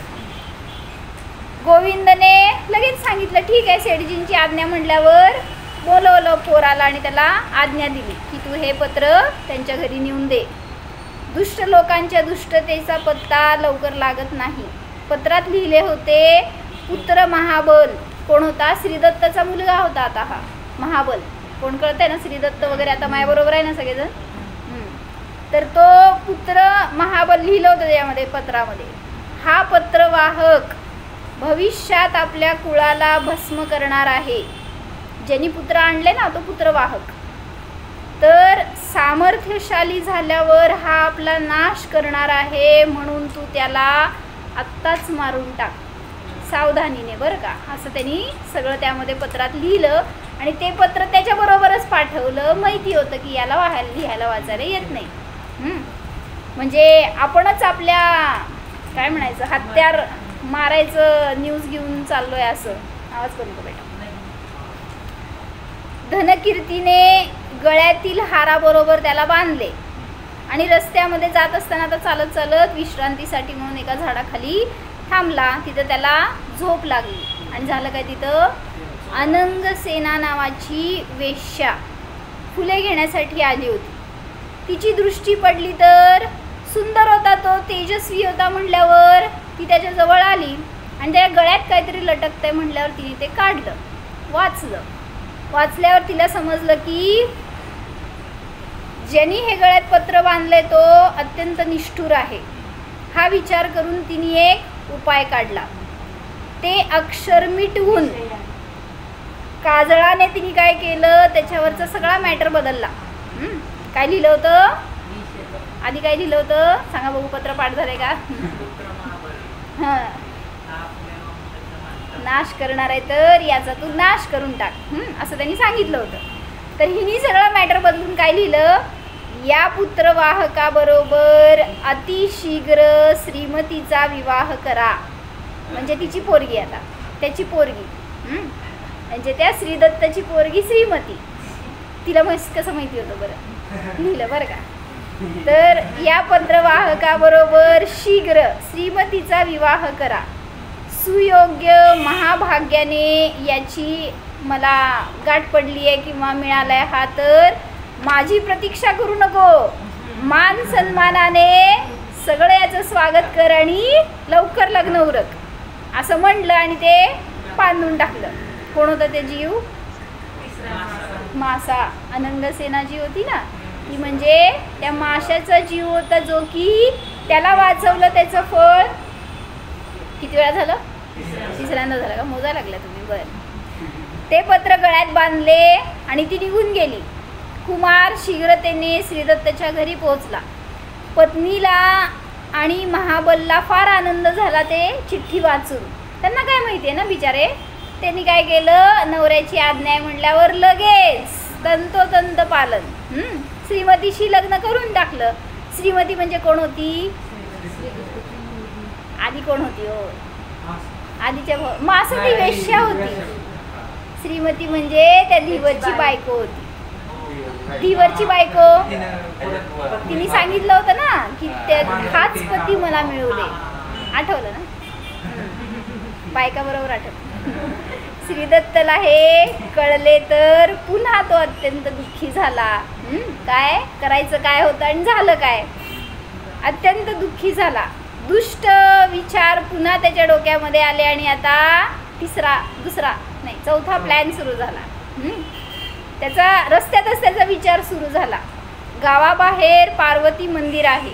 [SPEAKER 1] गोविंदने लगेच सांगितलं, ठीक आहे. सेठजींची आज्ञा म्हटल्यावर बोलवलं पोराला आणि त्याला आज्ञा दिली की तू हे पत्र त्यांच्या घरी नेऊन दे. दुष्ट लोकांच्या दुष्टतेचा पत्ता लवकर लागत नाही. पत्रात लिहिले होते, पुत्र महाबल. कोण होता? श्रीदत्ताचा मुलगा होता. आता हा महाबल कोण कळतंय ना, श्रीदत्त वगैरे. आता माझ्याबरोबर आहे ना सगळेजण. तर तो पुत्र महाबल लिहिलं होतं त्यामध्ये पत्रामध्ये. हा पत्रवाहक भविष्यात आपल्या कुळाला भस्म करणार आहे. ज्यांनी पुत्र आणले ना, तो पुत्रवाहक. तर सामर्थ्यशाली झाल्यावर हा आपला नाश करणार आहे, म्हणून तू त्याला आत्ताच मारून टाक, सावधानीने, बरं का. असं त्यांनी सगळं त्यामध्ये पत्रात लिहिलं आणि ते पत्र त्याच्याबरोबरच पाठवलं. माहिती होतं की याला लिहायला वाचायला येत नाही. म्हणजे आपणच आपल्या काय म्हणायचं हत्यार मारायचं न्यूज घेऊन चाललोय असं. आवाज करू बेटा. धनकीर्तीने गळ्यातील हाराबरोबर त्याला बांधले आणि रस्त्यामध्ये जात असताना आता चालत चालत विश्रांतीसाठी म्हणून एका झाडाखाली थांबला. तिथं त्याला झोप लागली आणि झालं काय, तिथं अनंगसेना नावाची वेश्या फुले घेण्यासाठी आली होती. तिची दृष्टी पडली तर सुंदर होता तो, तेजस्वी होता म्हटल्यावर ती त्याच्या जवळ आली आणि त्या गळ्यात काहीतरी लटकतंय म्हटल्यावर तिने ते काढलं, वाचल्यावर तिला समजलं की ज्यांनी हे गळ्यात पत्र बांधले तो अत्यंत निष्ठुर आहे. हा विचार करून तिने एक उपाय काढला. ते अक्षर मिटवून काजळाने तिने काय केलं, त्याच्यावरचा सगळा मॅटर बदलला. काय लिहिलं होतं आधी, काय लिहिलं होतं सांगा बघू, पत्र पाठ झालंय का? हां, नाश करणार आहे तर याचा तू नाश करून टाक, असं त्यांनी सांगितलं होतं. तर हिनी सगळं मॅटर बदलून काय लिहिलं, या पुत्रवाहकाबरोबर अतिशीघ्र श्रीमतीचा विवाह करा. म्हणजे तिची पोरगी, आता त्याची पोरगी, म्हणजे त्या श्रीदत्तची पोरगी श्रीमती. तिला कसं माहिती होतं बरं, लिहिलं बरं का. तर या पत्रवाहकाबरोबर शीघ्र श्रीमतीचा विवाह करा. सुयोग्य महाभाग्याने याची मला गाठ पडली आहे किंवा मिळालाय हा, तर माझी प्रतीक्षा करू नको. मान सन्मानाने सगळं याचं स्वागत कर आणि लवकर लग्न उरक, असं म्हणलं आणि ते बांधून टाकलं. कोण होतं ते जीव? मासा, अनंगसेना जी होती ना ती, म्हणजे त्या माशाचा जीव होता जो की त्याला वाचवलं. त्याचं फळ किती वेळा झालं? तिसऱ्यांदा झालं का? मोजा लागला तुम्ही? बरं. ते पत्र गळ्यात बांधले आणि ती निघून गेली. कुमार शीघ्रतेने श्रीदत्तच्या घरी पोहोचला. पत्नीला आणि महाबलला फार आनंद झाला ते चिठ्ठी वाचून. त्यांना काय माहिती आहे ना बिचारे, त्यांनी काय केलं, नवऱ्याची आज्ञा आहे म्हणल्यावर लगेच तंतोतंत पालन, श्रीमतीशी लग्न करून टाकलं. श्रीमती म्हणजे कोण होती? आधी कोण होती हो? आधीच्या मासती वेश्या होती. श्रीमती म्हणजे त्या धीवरची बायको होती. धीवरची बायको तिने सांगितलं होतं ना की हाच पती मला मिळू दे, आठवलं ना? बायका बरोबर आठवलं. श्रीदत्तला हे कळले तर पुन्हा तो अत्यंत दुःखी झाला. काय करायचं काय होतं आणि झालं काय? अत्यंत दुःखी झाला. दुष्ट विचार पुन्हा त्याच्या डोक्यामध्ये आले आणि आता चौथा प्लॅन सुरू झाला. त्याचा रस्त्यातच त्याचा विचार सुरू झाला. गावाबाहेर पार्वती मंदिर आहे,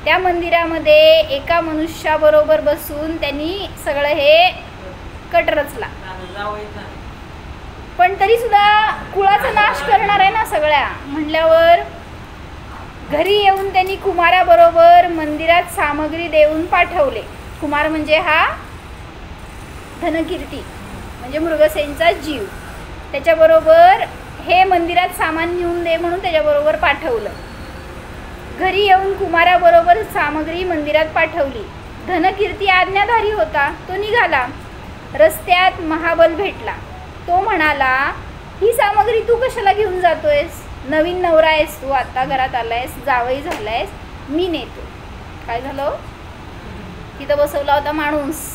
[SPEAKER 1] त्या मंदिरामध्ये एका मनुष्याबरोबर बसून त्यांनी सगळं हे कट रचला. पण तरी सुद्धा कुळाचा नाश करणार आहे ना सगळ्या म्हणल्यावर, घरी येऊन त्यांनी कुमाराबरोबर मंदिरात सामग्री देऊन पाठवले. कुमार म्हणजे हा धनकीर्ती, म्हणजे मृगसेनचा जीव. त्याच्याबरोबर हे मंदिरात सामान नेऊन दे म्हणून त्याच्याबरोबर पाठवलं. घरी येऊन कुमाराबरोबर सामग्री मंदिरात पाठवली. धनकीर्ती आज्ञाधारी होता, तो निघाला. रस्त्यात महाबल भेटला. तो म्हणाला, ही सामग्री तू कशाला घेऊन जातोयस? नवीन नवरा आहेस तू, आता घरात आलायस, जावई झालायस, मी नेतो. काय झालं? तिथं बसवला होता माणूस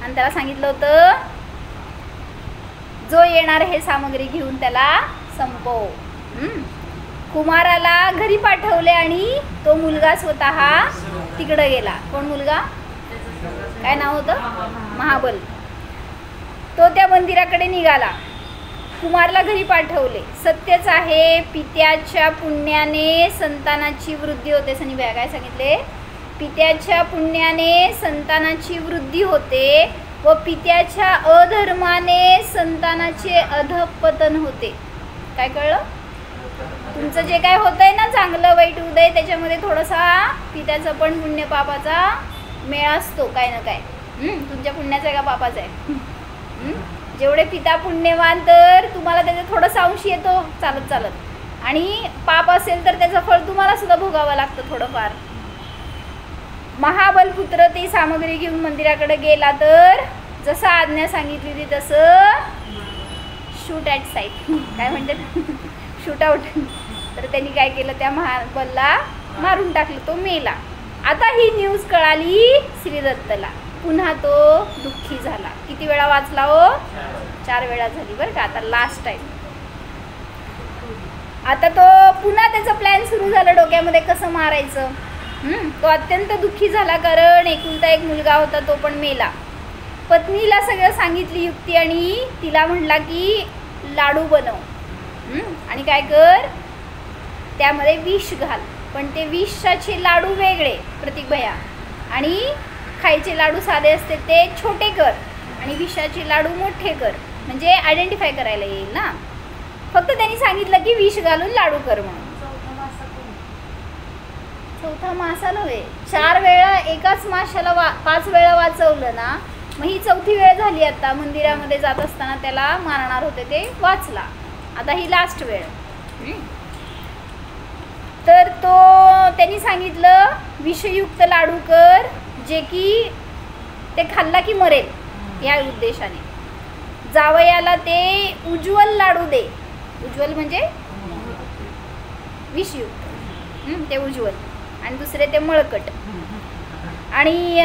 [SPEAKER 1] आणि त्याला सांगितलं होतं, जो येणार हे सामग्री घेऊन त्याला संपव. कुमाराला घरी पाठवले आणि तो मुलगा स्वतः तिकडं गेला. कोण मुलगा? काय नाव होतं? महाबल. तो त्या मंदिराकडे निघाला. कुमारला घरी पाठवले. सत्यच आहे, पित्याच्या पुण्याने संतानाची वृद्धी होते. सनी भैया काय सांगितले? पित्याच्या पुण्याने संतानाची वृद्धी होते व पित्याच्या अधर्माने संतानाचे अधपतन होते. काय कळलं? तुमचं जे काय होतंय ना चांगलं वाईट उदय, त्याच्यामध्ये थोडासा पित्याचा पण पुण्य पापाचा मेळ असतो काय ना काय. तुमच्या पुण्याचा आहे का पापाचा आहे? जेवढे पिता पुण्यवान तर तुम्हाला त्याचा थोडासा अंश येतो चालत चालत, आणि पाप असेल तर त्याचं फळ तुम्हाला सुद्धा भोगावं लागतं थोडंफार. महाबलपुत्र ती सामग्री घेऊन मंदिराकडे गेला तर जसं आज्ञा सांगितली होती तसं शूट ॲट साईट, काय म्हणतात, शूट आउट. तर त्यांनी काय केलं, त्या महाबलला मारून टाकलं, तो मेला. आता ही न्यूज कळाली श्रीदत्तला. पुन्हा तो दुःखी झाला. किती वेळा वाचला हो? 4 वेळा झाली बरं का. आता लास्ट टाइम. आता तो पुन्हा त्याचा प्लॅन सुरू झाला डोक्यामध्ये, कसं मारायचं. तो अत्यंत दुःखी झाला कारण एकुलता एक मुलगा होता, तो पण मेला. पत्नीला सगळं सांगितली युक्ती आणि तिला म्हटला की लाडू बनव आणि काय कर, त्यामध्ये विष घाल. पण ते विषाचे लाडू वेगळे प्रतीक भैया, आणि खायचे लाडू साधे असते ते छोटे कर आणि विषाचे लाडू मोठे कर. म्हणजे आयडेंटिफाय करायला येईल ना. फक्त त्यांनी सांगितलं की विष घालून लाडू कर म्हणून. चौथा मासा नव्हे, 4 वेळा एकाच माशाला 5 वेळा वाचवलं ना, मग ही 4थी वेळ झाली. आता मंदिरामध्ये जात असताना त्याला मारणार होते ते वाचला, आता ही लास्ट वेळ. तर तो त्यांनी सांगितलं विषयुक्त लाडू कर, जे की ते खाल्ला की मरेल या उद्देशाने. जावयाला ते उज्ज्वल लाडू दे. उज्ज्वल म्हणजे विषयुक्त, ते उज्ज्वल, आणि दुसरे ते मळकट. आणि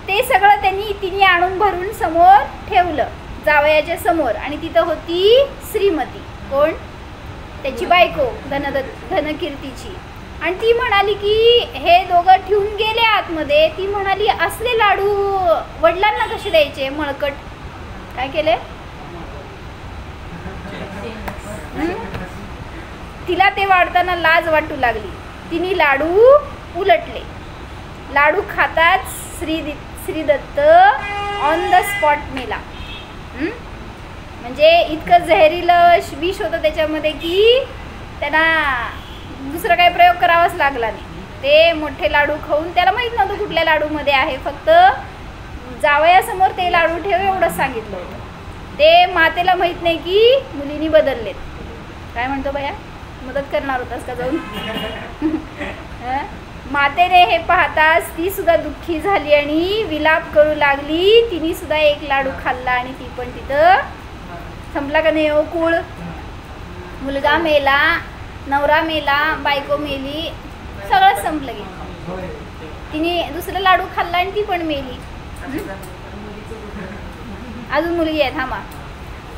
[SPEAKER 1] ते सगळं तिने आणून भरून समोर ठेवलं जावयाच्या समोर. आणि तिथं होती श्रीमती, कोण, त्याची बायको धनकीर्तीची. आणि ती म्हणाली की हे दोघं ठेवून गेले आतमध्ये. ती म्हणाली असले लाडू वडिलांना कसे द्यायचे मळकट. काय केले, तिला ते वाढताना लाज वाटू लागली. तिने लाडू उलटले. लाडू खाताच श्रीदत्त ऑन द स्पॉट मेला. म्हणजे इतकं जहरीलं विष होतं त्याच्यामध्ये की त्यांना दुसरा काही प्रयोग करावाच लागला नाही. ते मोठे लाडू खाऊन त्याला माहीत नव्हतं कुठल्या लाडूमध्ये आहे, फक्त जावयासमोर ते लाडू ठेव एवढंच सांगितलं होतं. ते मातेला माहीत नाही की मुलींनी बदललेत. काय म्हणतो बया, मदत करणार होतास का जाऊन. मातेने हे पाहताच ती सुद्धा दुःखी झाली आणि विलाप करू लागली. तिने सुद्धा एक लाडू खाल्ला आणि ती पण तिथं संपला का नाही हो कुळ. मुलगा मेला, नवरा मेला, बायको मेली, सगळं संपलं गेलं. तिने दुसरं लाडू खाल्ला आणि ती पण मेली. अजून मुलगी आहे थांबा.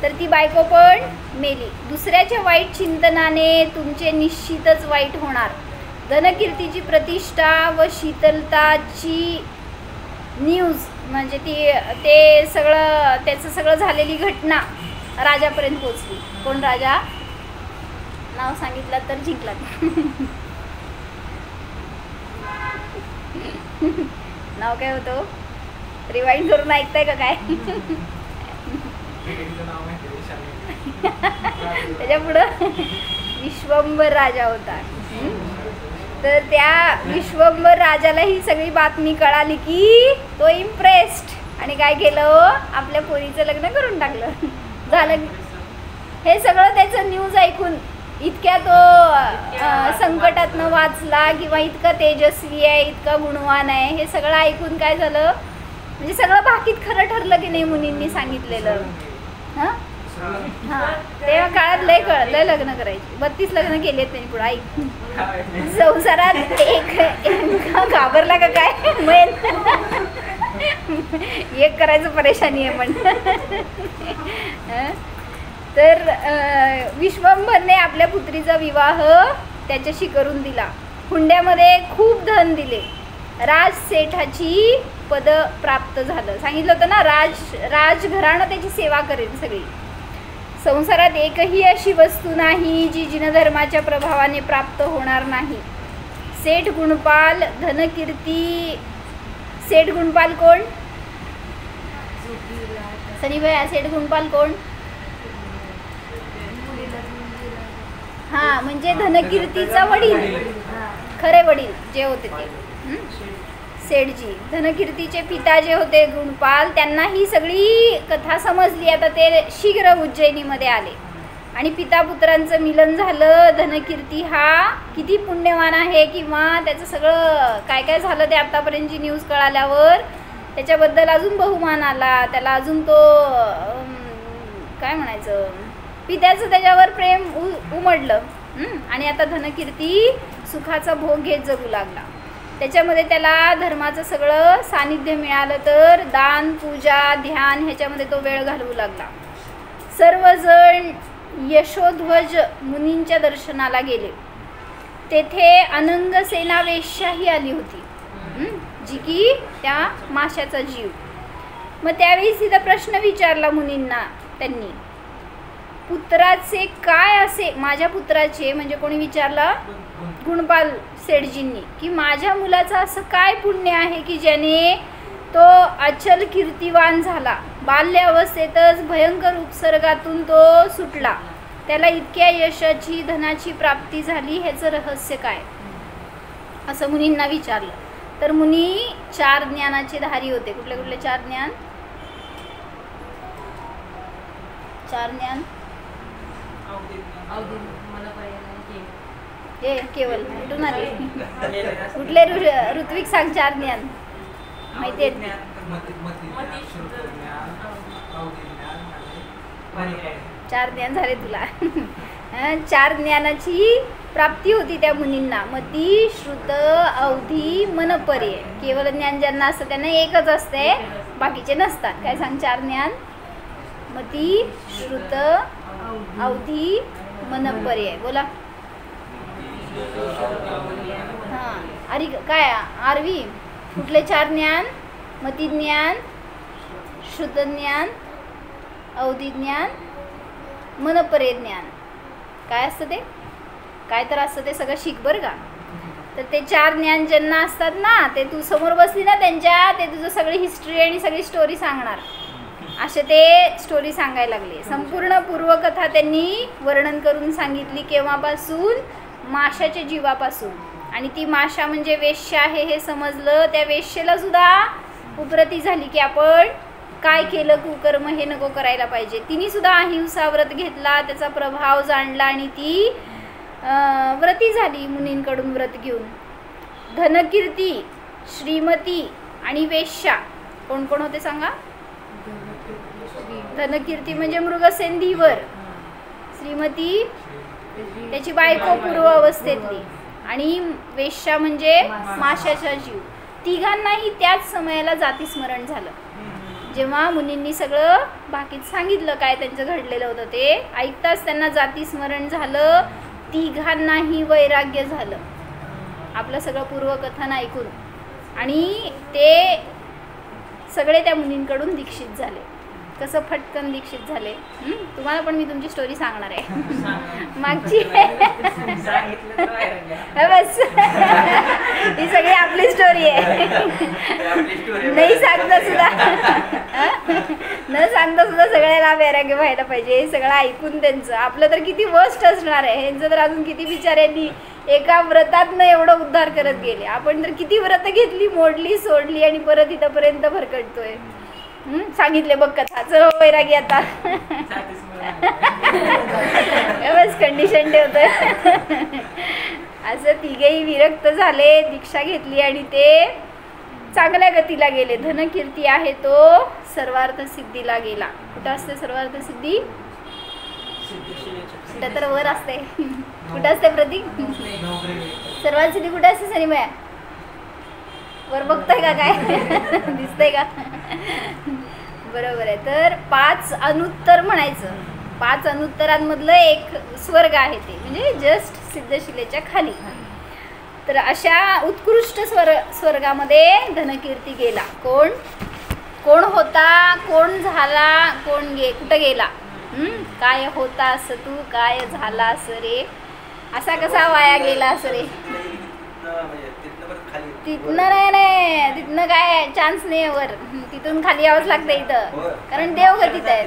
[SPEAKER 1] तर ती बायको पण मेली. दुसऱ्याच्या वाईट चिंतनाने तुमचे निश्चितच वाईट होणार. धनकीर्तीची प्रतिष्ठा व शीतलताची न्यूज म्हणजे ते सगळं त्याचं सगळं झालेली घटना राजापर्यंत पोचली. कोण राजा, नाव सांगितलं तर जिंकला. नाव काय होतं, रिवाइंड करून ऐकताय का काय. त्याच्या पुढं विश्वंभर राजा होता. तर त्या विश्वंभर राजाला ही सगळी बातमी कळाली की तो इम्प्रेस्ड आणि काय केलं, आपल्या पोरीचं लग्न करून टाकलं. झालं हे सगळं त्याचं न्यूज ऐकून. इतक्या तो संकटातनं वाचला किंवा इतका तेजस्वी आहे, इतका गुणवान आहे, हे सगळं ऐकून काय झालं, म्हणजे सगळं बाकीत खरं ठरलं की नाही मुनींनी सांगितलेलं. हां हां, तेव्हा काळात लय लग्न करायची. 32 लग्न केलेत त्यांनी पुढे. ऐक, संसारात एक घाबरला का काय, एक करायचं परेशानी आहे पण. तर विश्वंभरने आपल्या पुत्रीचा विवाह त्याच्याशी करून दिला. हुंड्यामध्ये खूप धन दिले. राजसेठाची पद प्राप्त झालं. सांगितलं होतं ना, राजघराणं त्याची सेवा करेल सगळी. संसारात एकही अशी वस्तू नाही जी जिनधर्माच्या प्रभावाने प्राप्त होणार नाही. सेठ गुणपाल धनकीर्ती. सेठ गुणपाल कोण, सनीभाई, सेठ गुणपाल कोण. हां, म्हणजे धनकीर्तीचा वडील, खरे वडील जे होते ते सेठजी. धनकीर्तीचे पिता जे होते गुणपाल, त्यांना ही सगळी कथा समजली. आता ते शीघ्र उज्जैनीमध्ये आले आणि पिता पुत्रांचं मिलन झालं. धनकीर्ती हा किती पुण्यवान आहे किंवा त्याचं सगळं काय काय झालं ते आतापर्यंतची न्यूज कळाल्यावर त्याच्याबद्दल अजून बहुमान आला. त्याला अजून तो काय म्हणायचं, पित्याचं त्याच्यावर प्रेम उमडलं. आणि आता धनकीर्ती सुखाचा भोग घेत जगू लागला. त्याच्यामध्ये त्याला धर्माचं सगळं सानिध्य मिळालं. तर दान, पूजा, ध्यान ह्याच्यामध्ये तो वेळ घालवू लागला. सर्वजण यशोध्वज मुनींच्या दर्शनाला गेले. तेथे अनंग सेनावेशाही आली होती, जी की त्या माशाचा जीव. मग त्यावेळी तिथं प्रश्न विचारला मुनींना त्यांनी, पुत्राचे काय असे, माझ्या पुत्राचे म्हणजे कोणी विचारला, गुणपाल सेठजींनी, की माझ्या मुलाचं असं काय पुण्य आहे की ज्याने तो अचल कीर्तिवान झाला. बाल्य अवस्थेतच भयंकर उपसर्गातून तो सुटला, त्याला इतक्या यशाची धनाची प्राप्ती झाली, ह्याचं रहस्य काय, असं मुनींना विचारलं. तर मुनी 4 ज्ञानाचे धारी होते. कुठले कुठले 4 ज्ञान? 4 ज्ञान हे केवल कुठून आले? कुठले ऋत्विक सांग 4 ज्ञान माहिती आहेत? 4 ज्ञान झाले तुला. 4 ज्ञानाची प्राप्ती होती त्या मुनींना. मती, श्रुत, अवधी, मनपर्यय. केवल ज्ञान ज्यांना असतं त्यांना एकच असते, बाकीचे नसतात. काय सांग 4 ज्ञान? मती, श्रुत, अवधी, मनपर्यय. बोला. हां अरे काय आरवी कुठले 4 ज्ञान? मती ज्ञान, श्रुत ज्ञान, अवधी ज्ञान, मनपर्यय ज्ञान. काय असतं ते? काय तर असतं ते सगळं शिक बरं का. तर ते 4 ज्ञान ज्यांना असतात ना, ते तू समोर बसली ना त्यांच्या, ते तुझं सगळी हिस्ट्री आणि सगळी स्टोरी सांगणार. असे ते स्टोरी सांगायला लागले. संपूर्ण पूर्वकथा त्यांनी वर्णन करून सांगितली. केव्हापासून? माशाच्या जीवापासून. आणि ती माशा म्हणजे वेश्या आहे हे समजलं. त्या वेश्येला सुद्धा उपरती झाली की आपण काय केलं कुकर्म हे नको करायला पाहिजे. तिने सुद्धा अहिंसा व्रत घेतला, त्याचा प्रभाव जाणला आणि ती व्रती झाली मुनींकडून व्रत घेऊन. धनकीर्ती, श्रीमती आणि वेश्या कोण कोण होते सांगा? धनकीर्ती म्हणजे मृगसेंधीवर, श्रीमती त्याची बायको पूर्व अवस्थेतली, आणि वेश्या म्हणजे माशाचा जीव. तिघांनाही त्याच समयाला जातीस्मरण झालं. जेव्हा मुनींनी सगळं बाकीच सांगितलं काय त्यांचं घडलेलं होतं ते ऐकताच त्यांना जातीस्मरण झालं. तिघांनाही वैराग्य झालं आपलं सगळं पूर्वकथन ऐकून, आणि ते सगळे त्या मुनींकडून दीक्षित झाले. कसं फटकन दीक्षित झाले. तुम्हाला पण मी तुमची स्टोरी सांगणार आहे मागची. बस ही सगळी आपली स्टोरी आहे. नाही सांगता सुद्धा न सांगता सुद्धा सगळ्याला वैराग्य व्हायला पाहिजे. हे सगळं ऐकून त्यांचं आपलं तर किती वर्स्ट असणार आहे. ह्यांचं तर अजून किती बिचाऱ्यांनी एका व्रतातनं एवढं उद्धार करत गेले. आपण तर किती व्रत घेतली, मोडली, सोडली आणि परत इथंपर्यंत भरकटतोय. सांगितले बघ कथा. चलो वैरागी आता. बस कंडिशन ठेवतोय. असं तिघेही विरक्त झाले, दीक्षा घेतली आणि ते चांगल्या गतीला गेले. धनकीर्ती आहे तो सर्वार्थ सिद्धीला गेला. कुठं असते सर्वार्थ सिद्धी? कुठं तर वर असते. कुठं असते प्रतीक? सर्वार्थ सिद्धी कुठे असते सनीमया? वर बघताय का काय? दिसतंय का? बरोबर आहे. तर 5 अनुत्तर म्हणायचं. 5 अनुत्तरांमधलं एक स्वर्ग आहे ते, म्हणजे जस्ट सिद्धशिलेच्या खाली. तर अशा उत्कृष्ट स्वर्गामध्ये धनकीर्ती गेला. कोण कोण होता, कोण झाला, कोण कुठं गेला? काय होता असं तू, काय झाला असं रे, असा कसा वाया गेला असं रे? तिथनं नाही, तिथनं काय चान्स नाही वर. तिथून खाली यावंच लागतं इथं, कारण देवगतीत आहे.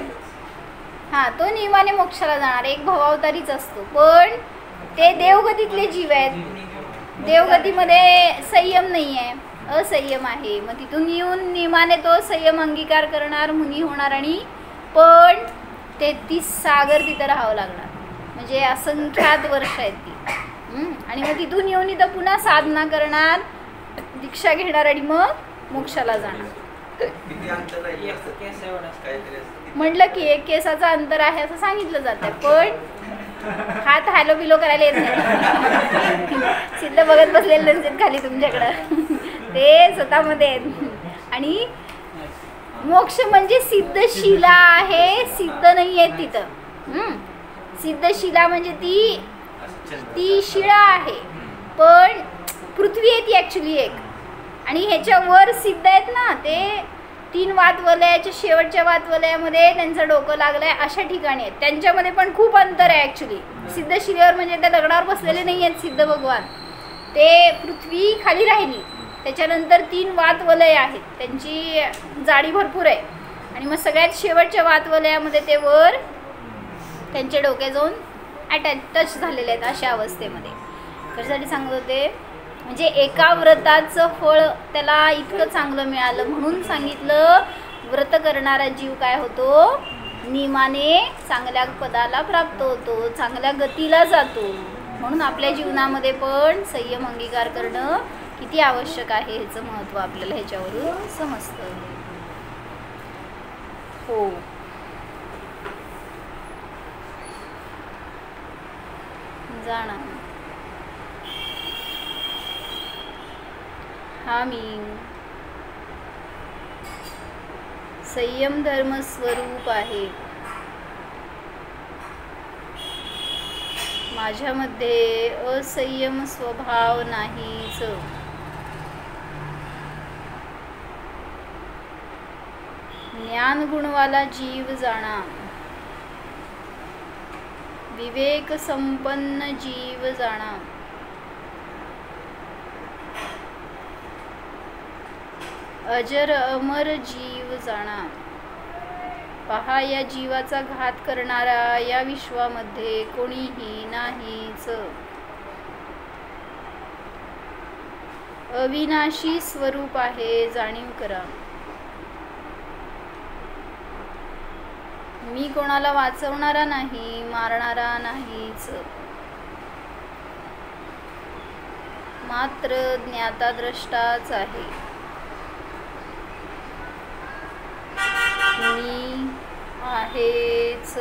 [SPEAKER 1] हां, तो नियमाने मोक्षाला जाणार, एक भवावतारीच असतो. पण ते देवगतीतले जीव आहेत. देवगतीमध्ये संयम नाही आहे, असंयम आहे. मग तिथून येऊन नियमाने तो संयम अंगीकार करणार, मुनी होणार, आणि पण 33 सागर तिथं राहावं लागणार. म्हणजे असंख्यात वर्ष आहेत ती. आणि मग तिथून येऊन इथं पुन्हा साधना करणार, दीक्षा घेणार आणि मग मोक्षाला जाणार. म्हटलं की 1 केसाचं अंतर आहे असं सांगितलं जातं. पण हात हॅलो बिलो करायला येत नाही. सिद्ध बघत बसलेले नसतील खाली तुमच्याकडं, ते स्वतःमध्ये आहेत. आणि मोक्ष म्हणजे सिद्धशिला आहे, सिद्ध नाही आहे तिथं. सिद्धशिला म्हणजे ती शिळा आहे, पण पृथ्वी आहे ती ॲक्च्युली एक. आणि ह्याच्या वर सिद्ध आहेत ना, ते 3 वातवलयाच्या शेवटच्या वातवलयामध्ये त्यांचं डोकं लागलंय अशा ठिकाणी आहेत. त्यांच्यामध्ये पण खूप अंतर आहे ॲक्च्युली. सिद्धशिलेवर म्हणजे त्या दगडावर बसलेले नाही आहेत सिद्ध भगवान. ते पृथ्वी खाली राहिली, त्याच्यानंतर 3 वातवलय आहेत, त्यांची जाडी भरपूर आहे. आणि मग सगळ्यात शेवटच्या वातवलयामध्ये ते वर त्यांच्या डोक्या जाऊन टच झालेले आहेत अशा अवस्थेमध्ये. कशासाठी सांगत होते, म्हणजे एका व्रताचं फळ त्याला इतकं चांगलं मिळालं म्हणून सांगितलं व्रत करणारा जीव काय होतो, नियमाने चांगल्या पदाला प्राप्त होतो, चांगल्या गतीला जातो. म्हणून आपल्या जीवनामध्ये पण संयम अंगीकार करणं किती आवश्यक आहे ह्याचं महत्त्व आपल्याला ह्याच्यावरून समजतं. हो, जाणं हा मी संयम धर्म स्वरूप आहे. माझ्यामध्ये असंयम स्वभाव नाहीच. ज्ञान गुणवाला जीव जाणा, विवेक संपन्न जीव जाणा, अजर अमर जीव जाणा. पहा, या जीवाचा घात करणारा या विश्वामध्ये कोणीही नाहीच. अविनाशी स्वरूप आहे, जाणीव करा. मी कोणाला वाचवणारा नाही, मारणारा नाहीच, मात्र ज्ञाता द्रष्टाच आहे. मी आहेच.